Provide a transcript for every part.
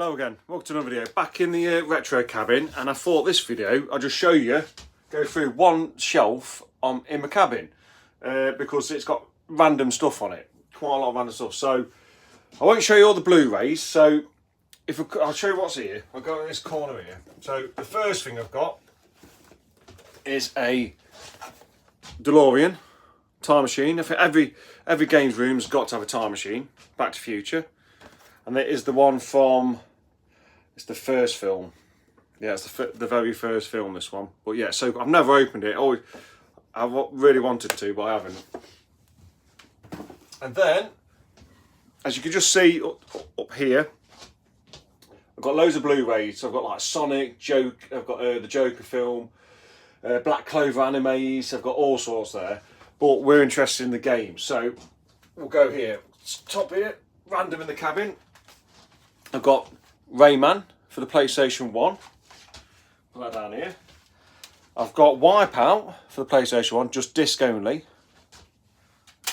Hello again, welcome to another video. Back in the retro cabin, and I thought this video I'll just show you, go through one shelf in my cabin because it's got random stuff on it, quite a lot of random stuff. So I won't show you all the Blu-rays. So I'll show you what's here. I've got in this corner here. So the first thing I've got is a DeLorean time machine. I think every games room's got to have a time machine. Back to Future. And it is the one from, it's the first film. Yeah, it's the very first film, this one. But yeah, so I've never opened it. I really wanted to, but I haven't. And then, as you can just see up here, I've got loads of Blu-rays. So I've got like Sonic, I've got the Joker film, Black Clover animes. I've got all sorts there. But we're interested in the game. So we'll go here. Top here, random in the cabin. I've got Rayman for the PlayStation 1. Put that down here. I've got Wipeout for the PlayStation 1, just disc only.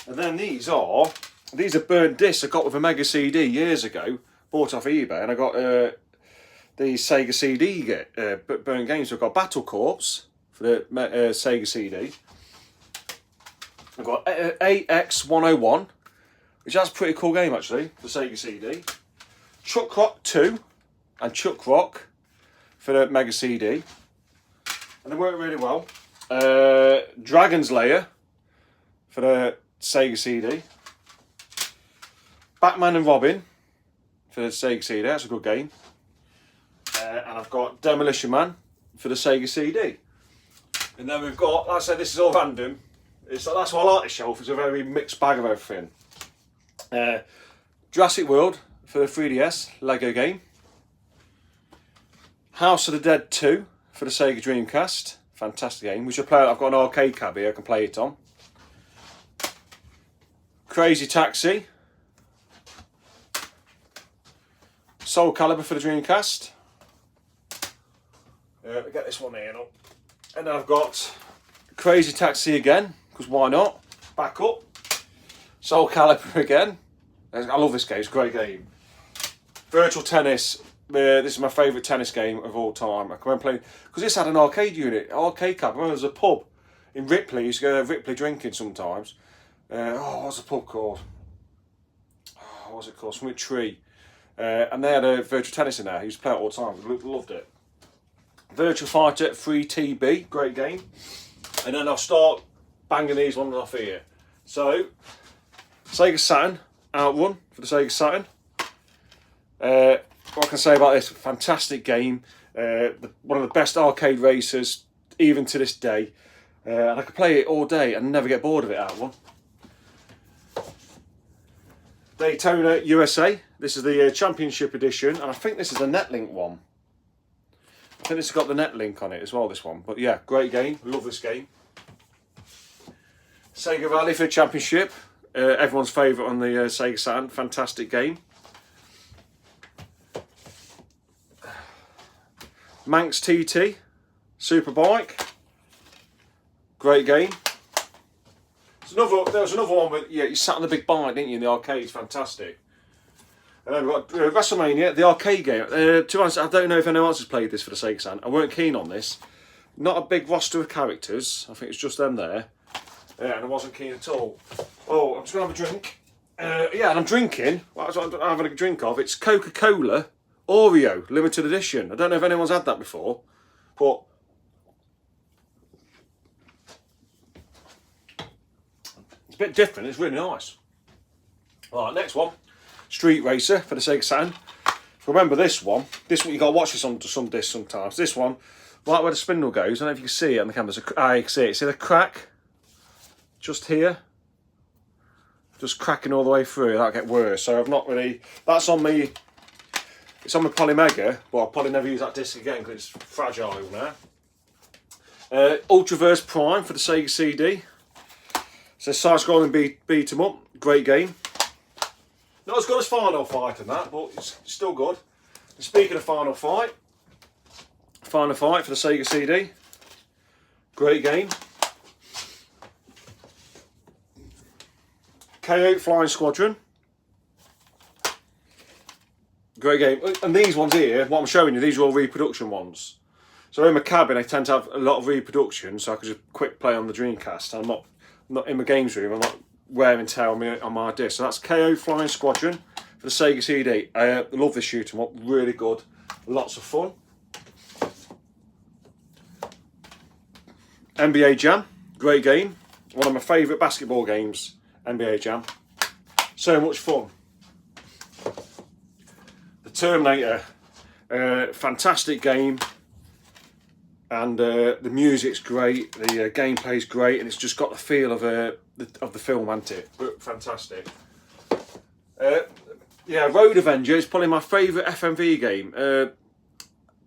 And then these are burnt discs I got with a Mega CD years ago. Bought off eBay, and I got the Sega CD burnt games. So I've got Battle Corps for the Sega CD. I've got AX101, which is a pretty cool game actually, for Sega CD. Chuck Rock 2 and Chuck Rock for the Mega CD. And they work really well. Dragon's Lair for the Sega CD. Batman and Robin for the Sega CD, that's a good game. And I've got Demolition Man for the Sega CD. And then we've got, like I said, this is all random. That's why I like this shelf, it's a very mixed bag of everything. Jurassic World for the 3DS, Lego game. House of the Dead 2 for the Sega Dreamcast, fantastic game. I've got an arcade cab here, I can play it on. Crazy Taxi. Soul Calibur for the Dreamcast. Get this one here now. And then I've got Crazy Taxi again, because why not? Back up. Soul Calibur again. I love this game, it's a great game. Virtual Tennis. This is my favourite tennis game of all time. I can play because this had an arcade unit, arcade cab. I remember there's a pub in Ripley. I used to go to Ripley drinking sometimes. What's the pub called? What's it called? Something Tree. And they had a virtual tennis in there. I used to play it all the time. Loved it. Virtual Fighter 3TB, great game. And then I'll start banging these ones off here. So, Sega Saturn, Outrun for the Sega Saturn. What I can say about this, fantastic game. One of the best arcade racers, even to this day. And I could play it all day and never get bored of it, Outrun. Daytona USA. This is the Championship Edition, and I think this is a Netlink one. I think this has got the Netlink on it as well, this one. But yeah, great game. Love this game. Sega Rally for the Championship. Everyone's favourite on the Sega Saturn. Fantastic game. Manx TT. Superbike. Great game. There was another one with, yeah, you sat on the big bike, didn't you, in the arcade. It's fantastic. And then we've got WrestleMania, the arcade game. To be honest, I don't know if anyone else has played this for the Sega Saturn. I weren't keen on this. Not a big roster of characters. I think it's just them there. Yeah, and I wasn't keen at all. Oh, I'm just going to have a drink. Yeah, and I'm drinking. What I'm having a drink of? It's Coca-Cola Oreo limited edition. I don't know if anyone's had that before, but it's a bit different. It's really nice. All right, next one. Street Racer for the Sega Saturn. Remember this one. This one, you got to watch this on some discs sometimes. This one, right where the spindle goes. I don't know if you can see it on the camera. You can see it. See the crack? Just here. Just cracking all the way through. That'll get worse. So I've not really... That's on me. It's on my Polymega, but I'll probably never use that disc again because it's fragile now. Ultraverse Prime for the Sega CD. So side-scrolling beat 'em up. Great game. Not as good as Final Fight and that, but it's still good. And speaking of Final Fight for the Sega CD. Great game. K8 Flying Squadron. Great game. And these ones here, what I'm showing you, these are all reproduction ones. So in my cabin, I tend to have a lot of reproduction, so I can just quick play on the Dreamcast. I'm not in my games room. I'm not wear and tear on my disc. So that's KO Flying Squadron for the Sega CD. I love this shoot 'em up. Really good. Lots of fun. NBA Jam. Great game. One of my favourite basketball games. NBA Jam. So much fun. The Terminator. Fantastic game. And the music's great, the gameplay's great, and it's just got the feel of the film, hasn't it? Fantastic. Yeah, Road Avenger is probably my favourite FMV game.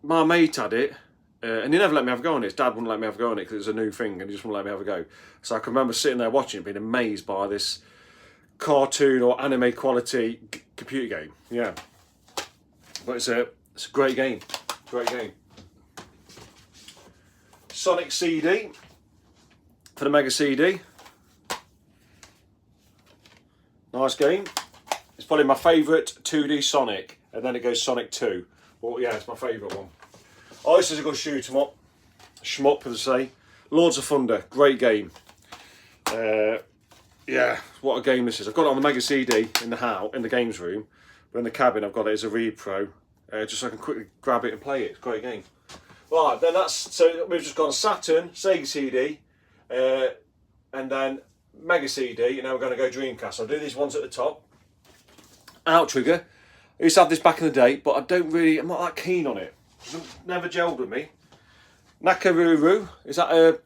My mate had it, and he never let me have a go on it. His dad wouldn't let me have a go on it because it was a new thing, and he just wouldn't let me have a go. So I can remember sitting there watching it, being amazed by this cartoon or anime quality computer game. Yeah, but it's a great game. Great game. Sonic CD for the Mega CD. Nice game. It's probably my favourite 2D Sonic, and then it goes Sonic 2. But yeah, it's my favourite one. Oh, this is a good shoot 'em up. Shmup, as I say. Lords of Thunder, great game. Yeah, what a game this is. I've got it on the Mega CD in the house, in the games room, but in the cabin I've got it as a repro, just so I can quickly grab it and play it. It's a great game. Right, then so we've just gone Saturn, Sega CD, and then Mega CD, and now we're going to go Dreamcast. I'll do these ones at the top. Outrigger. I used to have this back in the day, but I'm not that keen on it. It's never gelled with me. Nakaruru, is that a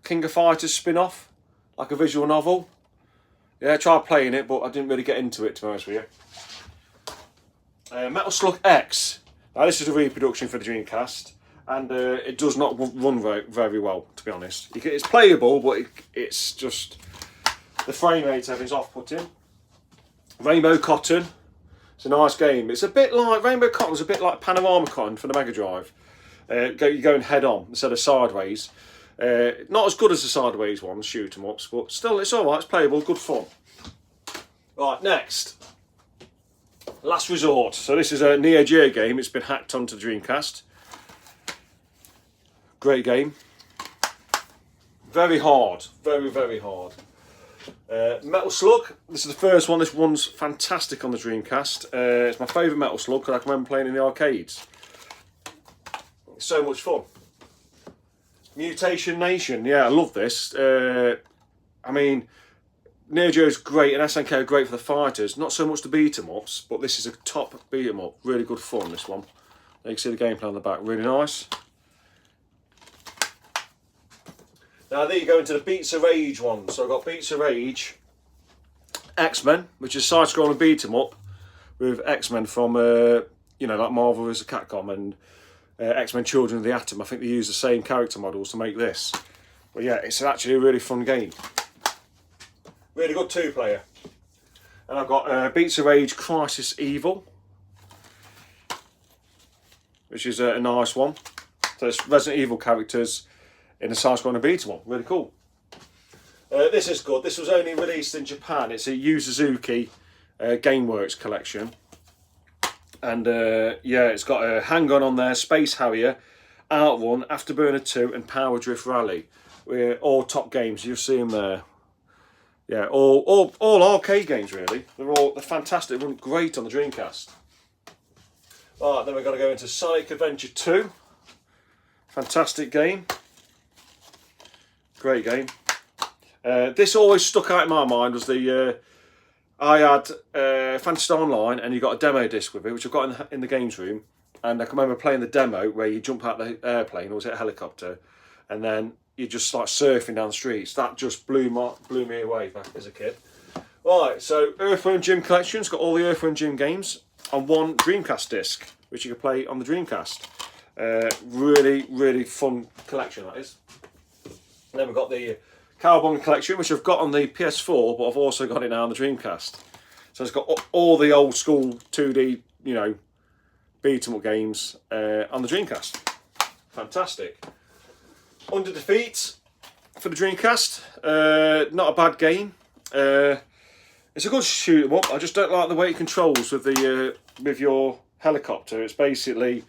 King of Fighters spin-off? Like a visual novel? Yeah, I tried playing it, but I didn't really get into it, to be honest with you. Metal Slug X. Now, this is a reproduction for the Dreamcast, and it does not run very well, to be honest. It's playable, but it's just the frame rate, everything's off-putting. Rainbow Cotton. It's a nice game. It's a bit like Rainbow Cotton's a bit like Panorama Cotton for the Mega Drive. You're going head on instead of sideways. Not as good as the sideways ones, shoot 'em ups, but still it's alright. It's playable, good fun. Right, next. Last Resort. So this is a Neo Geo game. It's been hacked onto the Dreamcast. Great game. Very hard. Very, very hard. Metal Slug. This is the first one. This one's fantastic on the Dreamcast. It's my favourite Metal Slug because I can remember playing in the arcades. It's so much fun. Mutation Nation. Yeah, I love this. I mean, Neo Geo's great and SNK are great for the fighters. Not so much the beat 'em ups, but this is a top beat 'em up. Really good fun, this one. You can see the gameplay on the back. Really nice. Now there you go into the Beats of Rage one. So I've got Beats of Rage, X-Men, which is side-scrolling beat 'em up with X-Men from, you know, like Marvel vs. Capcom and X-Men Children of the Atom. I think they use the same character models to make this. But yeah, it's actually a really fun game. Really good two-player. And I've got Beats of Rage Crisis Evil, which is a nice one. So it's Resident Evil characters in a side-scrolling beat 'em up. Really cool. This is good. This was only released in Japan. It's a Yu Suzuki Gameworks collection. And yeah, it's got a Hang On there, Space Harrier, Outrun, Afterburner 2 and Power Drift Rally. We're all top games. You'll see them there. Yeah, all arcade games really. They're fantastic. They run great on the Dreamcast. Right, then we've got to go into Sonic Adventure 2. Fantastic game. Great game. This always stuck out in my mind was the I had Fantasy Star Online, and you got a demo disc with it, which I've got in the games room. And I can remember playing the demo where you jump out the airplane, or was it a helicopter, and then you just start surfing down the streets. That just blew me away back as a kid. Right, so Earthworm Jim Collection's got all the Earthworm Jim games on one Dreamcast disc, which you can play on the Dreamcast. Really, really fun collection that is. And then we've got the Cowabunga collection, which I've got on the PS4, but I've also got it now on the Dreamcast. So it's got all the old school 2D, you know, beat 'em up games on the Dreamcast. Fantastic. Under Defeat for the Dreamcast. Not a bad game. It's a good shoot 'em up. I just don't like the way it controls with the with your helicopter. It's basically,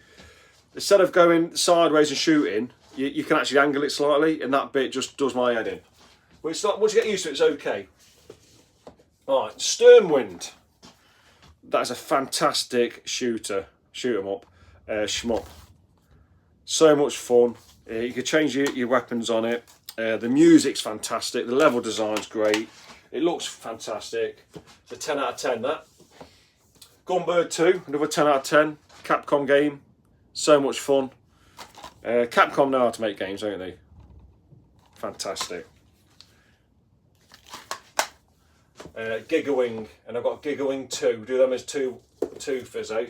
instead of going sideways and shooting, you can actually angle it slightly, and that bit just does my head in. But it's not, once you get used to it, it's okay. Alright, Sternwind. That is a fantastic shooter. Shoot 'em up. Shmup. So much fun. You can change your weapons on it. The music's fantastic. The level design's great. It looks fantastic. It's a 10 out of 10, that. Gunbird 2, another 10 out of 10. Capcom game. So much fun. Capcom know how to make games, don't they? Fantastic. Gigawing, and I've got Gigawing 2. Do them as two fizz, eh?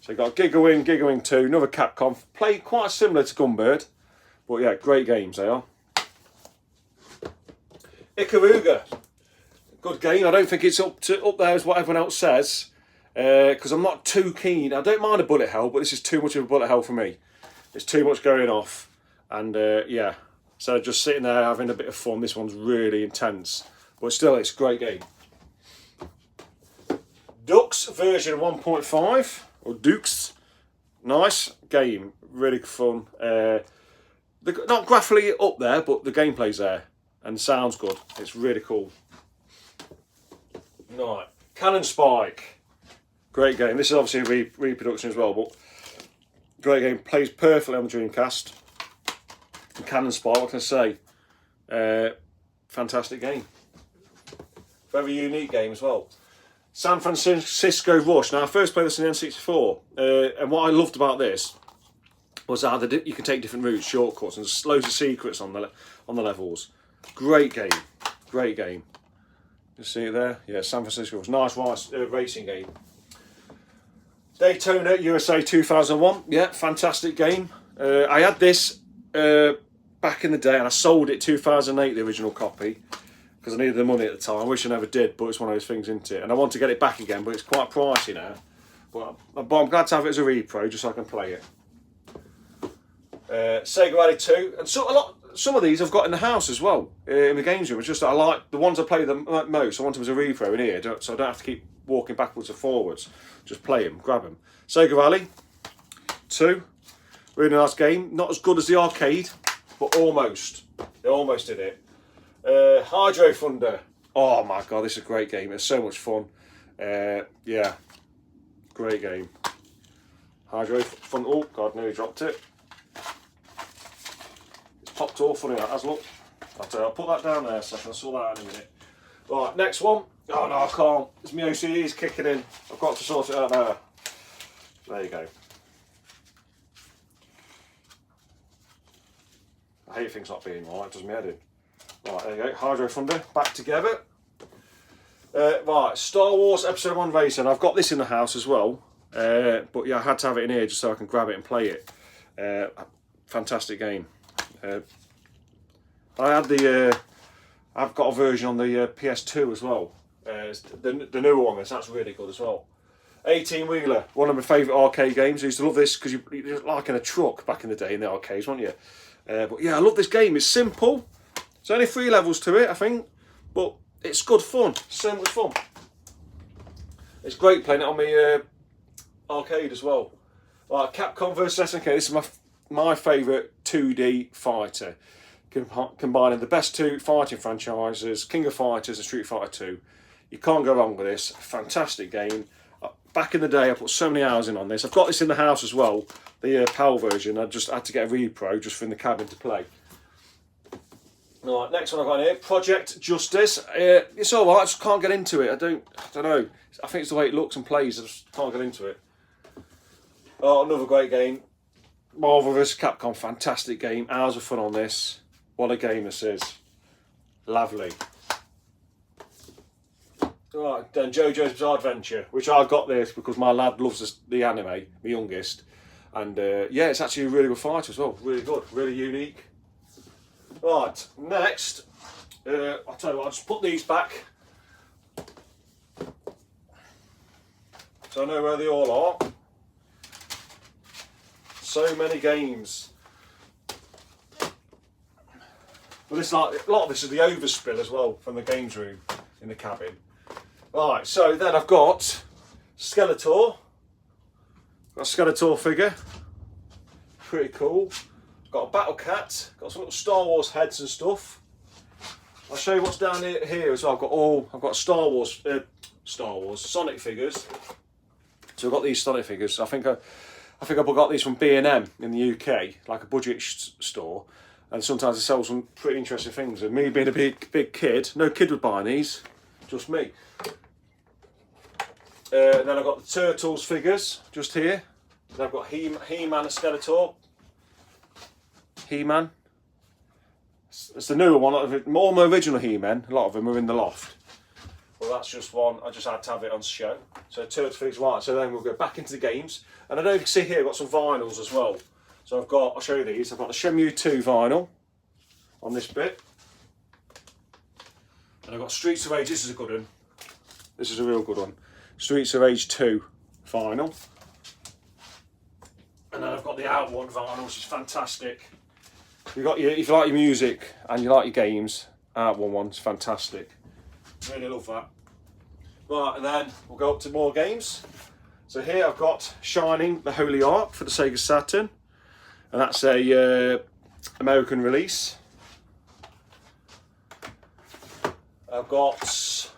So you've got Gigawing, Gigawing 2, another Capcom. Play quite similar to Gunbird, but yeah, great games they are. Ikaruga. Good game. I don't think it's up there as what everyone else says, because I'm not too keen. I don't mind a bullet hell, but this is too much of a bullet hell for me. It's too much going off, and yeah. So just sitting there having a bit of fun. This one's really intense, but still, it's a great game. Ducks version 1.5 or Dukes. Nice game, really fun. Not graphically up there, but the gameplay's there and sounds good. It's really cool. Right, Cannon Spike, great game. This is obviously a reproduction as well, but great game. Plays perfectly on the Dreamcast. And Cannon Spike, what can I say? Fantastic game. Very unique game as well. San Francisco Rush. Now, I first played this in the N64, and what I loved about this was how you can take different routes, shortcuts, and there's loads of secrets on the levels. Great game, great game. You see it there? Yeah, San Francisco Rush. Nice racing game. Daytona USA 2001. Yeah, fantastic game. I had this back in the day, and I sold it 2008, the original copy, because I needed the money at the time. I wish I never did, but it's one of those things, isn't it? And I want to get it back again, but it's quite pricey now. But I'm glad to have it as a repro, just so I can play it. Sega Rally 2, and some of these I've got in the house as well, in the games room. It's just that I like the ones I play the most. I want them as a repro in here, so I don't have to keep walking backwards or forwards. Just play them, grab them. Sega Rally 2, really nice game. Not as good as the arcade, but almost. They almost did it. Hydro Thunder. Oh my god, this is a great game. It's so much fun. Yeah, great game. Hydro Thunder. Oh god, nearly dropped it. It's popped all funny. That has, look. I'll put that down there so I can sort that out in a minute. Right, next one. Oh no, I can't. It's my OCD is kicking in. I've got to sort it out now. There you go. I hate things not being right. It does me head in. Right, there you go. Hydro Thunder, back together. Right, Star Wars Episode 1 Racing. I've got this in the house as well. But yeah, I had to have it in here just so I can grab it and play it. Fantastic game. I've got a version on the PS2 as well. The newer one, that's really good as well. 18-wheeler, one of my favourite arcade games. I used to love this because you're like in a truck back in the day in the arcades, weren't you? But yeah, I love this game. It's simple. There's only 3 levels to it, I think, but it's good fun. So much fun. It's great playing it on my arcade as well. Like Capcom vs SNK. This is my favourite 2D fighter, combining the best 2 fighting franchises, King of Fighters and Street Fighter 2. You can't go wrong with this. Fantastic game. Back in the day, I put so many hours in on this. I've got this in the house as well, the PAL version. I just had to get a repro just for in the cabin to play. Right, next one I've got here, Project Justice. It's alright, I just can't get into it. I don't know. I think it's the way it looks and plays. I just can't get into it. Oh, another great game. Marvel vs Capcom, fantastic game. Hours of fun on this. What a game this is. Lovely. Right, then JoJo's Bizarre Adventure, which I got this because my lad loves the anime, my youngest. And yeah, it's actually a really good fight as well. Really good, really unique. Right, next, I'll tell you what, I'll just put these back so I know where they all are. So many games. Well, this a lot of this is the overspill as well from the games room in the cabin. Right, so then I've got Skeletor. Got a Skeletor figure. Pretty cool. Got a Battle Cat. Got some little Star Wars heads and stuff. I'll show you what's down here as well. I've got Star Wars Sonic figures. So I've got these Sonic figures. I think I got these from B&M in the UK, like a budget store. And sometimes they sell some pretty interesting things. And me being a big kid, no kid would buy these, just me. And then I've got the Turtles figures just here. Then I've got He-Man and Skeletor. He-Man. It's the newer one. More my original He-Man. A lot of them are in the loft. Well, that's just one. I just had to have it on show. So Turtles figures, right. So then we'll go back into the games. And I know you can see here I've got some vinyls as well. So I'll show you these. I've got the Shenmue 2 vinyl on this bit. And I've got Streets of Rage. This is a good one. This is a real good one. Streets of Rage 2 vinyl. And then I've got the Out One vinyl, which is fantastic. If you like your music and you like your games, Out one's fantastic. Really love that. Right, and then we'll go up to more games. So here I've got Shining the Holy Ark for the Sega Saturn. And that's a American release. I've got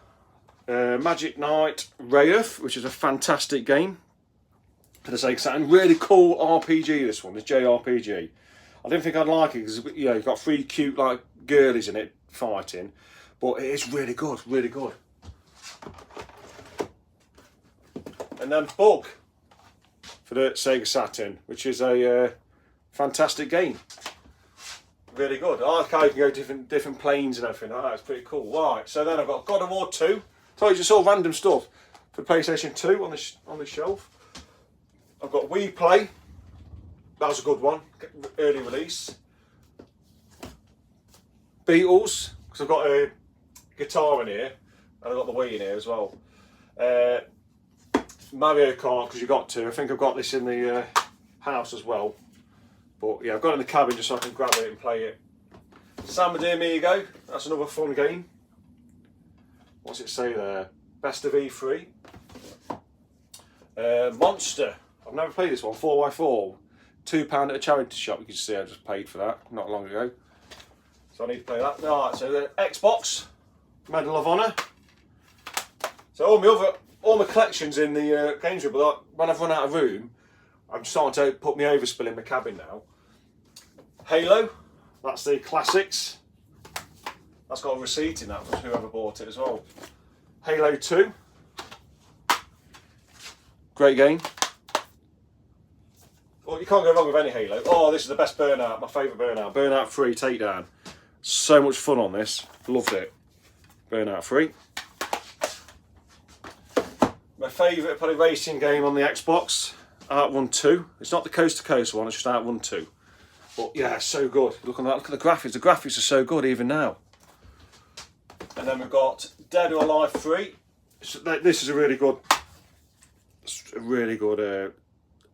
Magic Knight Wraith, which is a fantastic game for the Sega Saturn. Really cool RPG, this one, this JRPG. I didn't think I'd like it because you've got 3 cute like girlies in it fighting, but it is really good, really good. And then Bug for the Sega Saturn, which is a fantastic game. Really good. I like how you can go different planes and everything like that. It's pretty cool. Right, so then I've got God of War 2. Told you just all random stuff for PlayStation 2 on the shelf. I've got Wii Play. That was a good one. Early release. Beatles, because I've got a guitar in here, and I've got the Wii in here as well. Mario Kart, because you got to. I think I've got this in the house as well. But yeah, I've got it in the cabin just so I can grab it and play it. San Dear Me You Go. That's another fun game. What's it say there? Best of E3. Monster. I've never played this one. 4x4. £2 at a charity shop. You can see I just paid for that not long ago. So I need to play that. Alright, so the Xbox. Medal of Honor. So all my collections in the games room, but when I've run out of room, I'm starting to put my overspill in my cabin now. Halo, that's the classics. That's got a receipt in that for whoever bought it as well. Halo 2. Great game. Well, you can't go wrong with any Halo. Oh, this is the best Burnout, my favourite Burnout. Burnout 3 Takedown. So much fun on this. Loved it. Burnout 3. My favourite probably racing game on the Xbox. Outrun 2. It's not the Coast to Coast one, it's just Outrun 2. But yeah, so good. Look at that, look at the graphics. The graphics are so good even now. And then we've got Dead or Alive 3. So this is a really good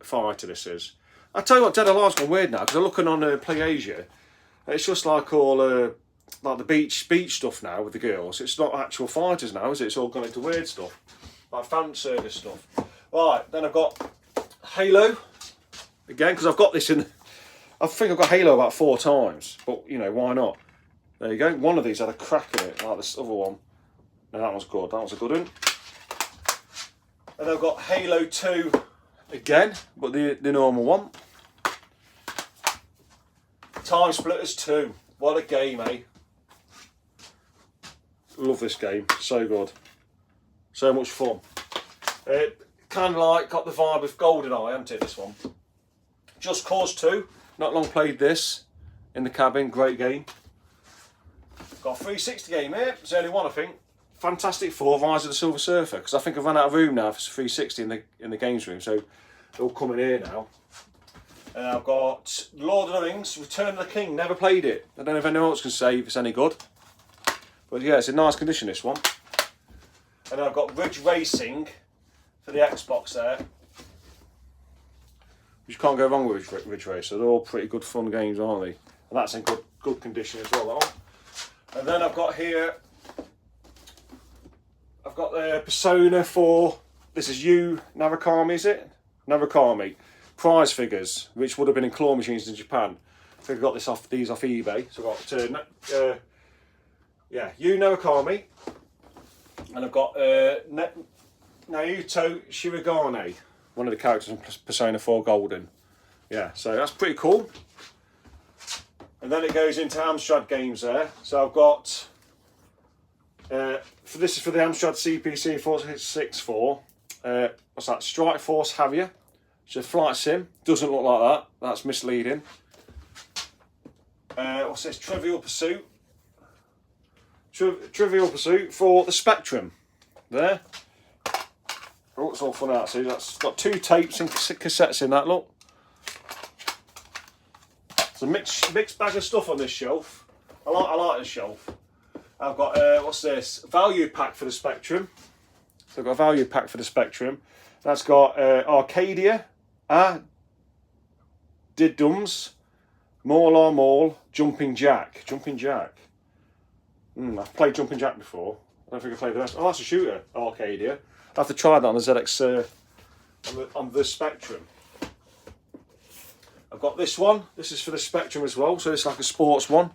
fighter, this is. I tell you what, Dead or Alive's gone weird now, because I'm looking on PlayAsia. It's just like all like the beach stuff now with the girls. It's not actual fighters now, is it? It's all gone into weird stuff. Like fan service stuff. Right, then I've got Halo. Again, because I've got this in... I think I've got Halo about 4 times. But, you know, why not? There you go. One of these had a crack in it, like this other one. Now that one's good. That was a good one. And I've got Halo 2 again, but the normal one. Time Splitters 2. What a game, eh? Love this game. So good. So much fun. Kind of like got the vibe of GoldenEye, hasn't it, this one? Just Cause 2. Not long played this in the cabin. Great game. Got a 360 game here. There's only one, I think. Fantastic 4, Rise of the Silver Surfer. Because I think I've run out of room now for 360 in the games room. So they'll come in here now. And I've got Lord of the Rings, Return of the King. Never played it. I don't know if anyone else can say if it's any good. But yeah, it's in nice condition, this one. And I've got Ridge Racing for the Xbox there. You can't go wrong with Ridge Racer. They're all pretty good fun games, aren't they? And that's in good condition as well, that one. And then I've got here, got the Persona 4. This is Narakami, is it? Narakami. Prize figures, which would have been in claw machines in Japan. I think I got these off eBay. So I've got Narakami, and I've got Naoto Shirogane, one of the characters in Persona 4 Golden. Yeah, so that's pretty cool. And then it goes into Amstrad games there. So I've got this is for the Amstrad CPC 464. What's that? Strike Force Harrier. It's a flight sim. Doesn't look like that. That's misleading. What's this? Trivial Pursuit. Trivial Pursuit for the Spectrum. There. Oh, it's all fun out. See, that's got 2 tapes and cassettes in that. Look. It's a mixed bag of stuff on this shelf. I like this shelf. I've got what's this? Value pack for the Spectrum. So I've got a value pack for the Spectrum. That's got Arcadia, Didums, Mall, Jumping Jack. I've played Jumping Jack before. I don't think I've played the rest. Oh, that's a shooter, Arcadia. I have to try that on the ZX on the Spectrum. I've got this one. This is for the Spectrum as well. So it's like a sports one.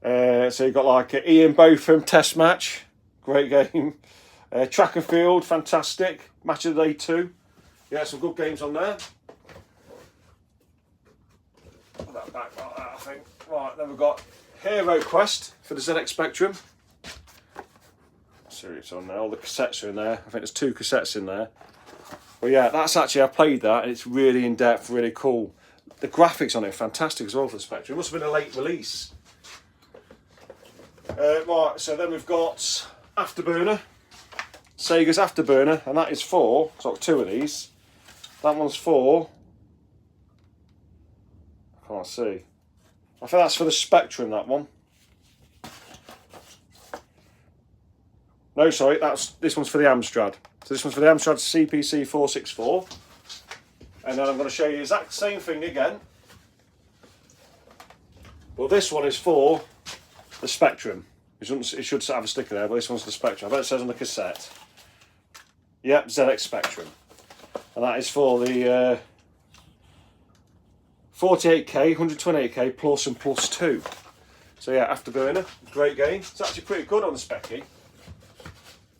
So you've got like Ian Botham Test Match. Great game. Track and Field, fantastic. Match of the Day 2. Yeah, some good games on there. Put that back like that, I think. Right, then we've got Hero Quest for the ZX Spectrum. See what's on there. All the cassettes are in there. I think there's 2 cassettes in there. But yeah, that's actually, I played that and it's really in depth, really cool. The graphics on it are fantastic as well for the Spectrum. It must have been a late release. Right, so then we've got Afterburner. Sega's Afterburner, and that is for, so I've got 2 of these. That one's for, I can't see. I think that's for the Spectrum, that one. No, sorry, this one's for the Amstrad. So this one's for the Amstrad CPC 464. And then I'm going to show you the exact same thing again. Well, this one is for the Spectrum. It should have a sticker there, but this one's the Spectrum. I bet it says on the cassette. Yep, ZX Spectrum. And that is for the 48K, 128K plus and plus 2. So yeah, Afterburner, great game. It's actually pretty good on the Specky.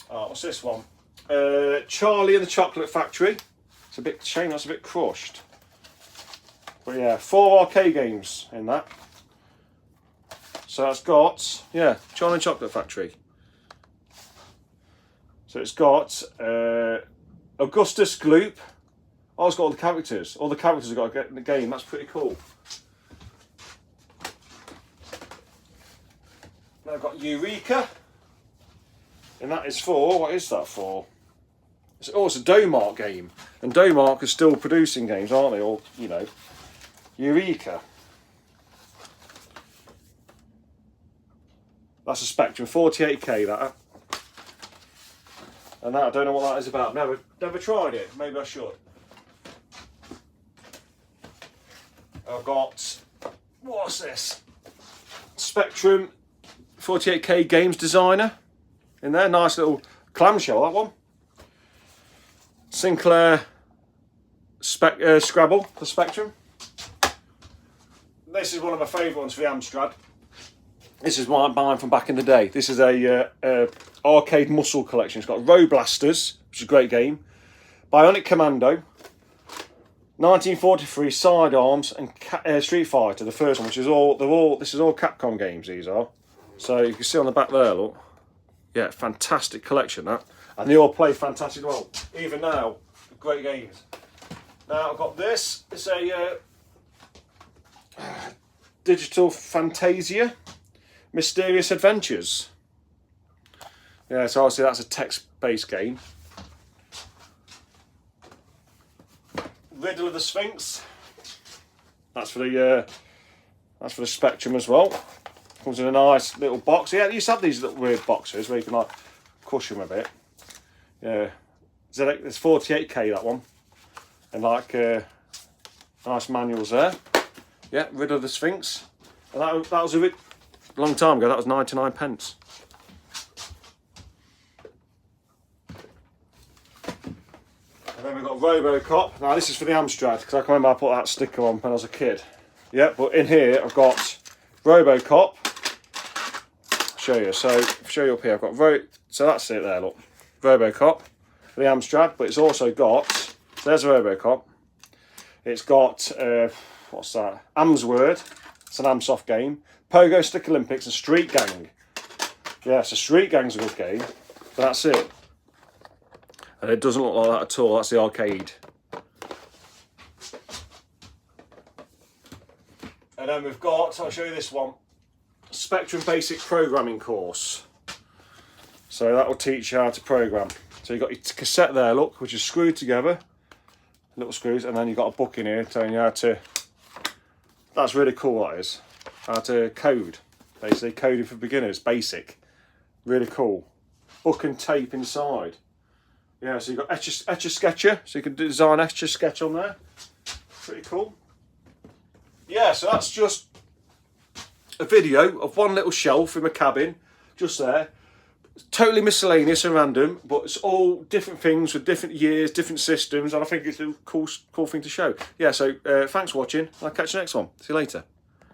Oh, what's this one? Charlie and the Chocolate Factory. It's a bit shame that's a bit crushed. But yeah, 4 arcade games in that. So that's got, yeah, Charlie and Chocolate Factory. So it's got Augustus Gloop. Oh, it's got all the characters. All the characters have got to get in the game. That's pretty cool. Now I've got Eureka. And that is for, what is that for? It's a Domark game. And Domark is still producing games, aren't they? Or, you know, Eureka. That's a Spectrum, 48K that. And that, I don't know what that is about. Never tried it. Maybe I should. I've got, what's this? Spectrum 48K Games Designer in there. Nice little clamshell, that one. Sinclair Scrabble for Spectrum. This is one of my favourite ones for the Amstrad. This is mine from back in the day. This is a arcade muscle collection. It's got Road Blasters, which is a great game. Bionic Commando. 1943 Sidearms and Street Fighter, the first one, which is this is all Capcom games. These are, so you can see on the back there. Look, yeah, fantastic collection that, and they all play fantastic well. Even now, great games. Now I've got this. It's a Digital Fantasia Mysterious Adventures. Yeah, so obviously that's a text-based game. Riddle of the Sphinx. That's for the Spectrum as well. Comes in a nice little box. Yeah, you used to have these little weird boxes where you can like crush them a bit. Yeah, it's 48K that one, and like nice manuals there. Yeah, Riddle of the Sphinx, and that was a long time ago. That was 99 pence. got a Robocop. Now this is for the Amstrad, because I can remember I put that sticker on when I was a kid. Yeah, but in here I've got Robocop. I'll show you. So show you up here. I've got so that's it there. Look, Robocop for the Amstrad, but it's also got. So there's a Robocop. It's got what's that? Amsword. It's an Amsoft game. Pogo Stick Olympics and Street Gang. Yeah, so Street Gang's a good game. But that's it. And it doesn't look like that at all. That's the arcade. And then we've got, I'll show you this one, Spectrum Basic Programming course. So that will teach you how to program. So you've got your cassette there, look, which is screwed together, little screws, and then you've got a book in here telling you how to, that's really cool, that is, how to code. Basically, coding for beginners, basic. Really cool. Book and tape inside. Yeah, so you've got Etch-a-Sketcher, so you can design Etch-a-Sketch on there. Pretty cool. Yeah, so that's just a video of one little shelf in my cabin, just there. Totally miscellaneous and random, but it's all different things with different years, different systems, and I think it's a cool thing to show. Yeah, so thanks for watching. I'll catch you next one. See you later.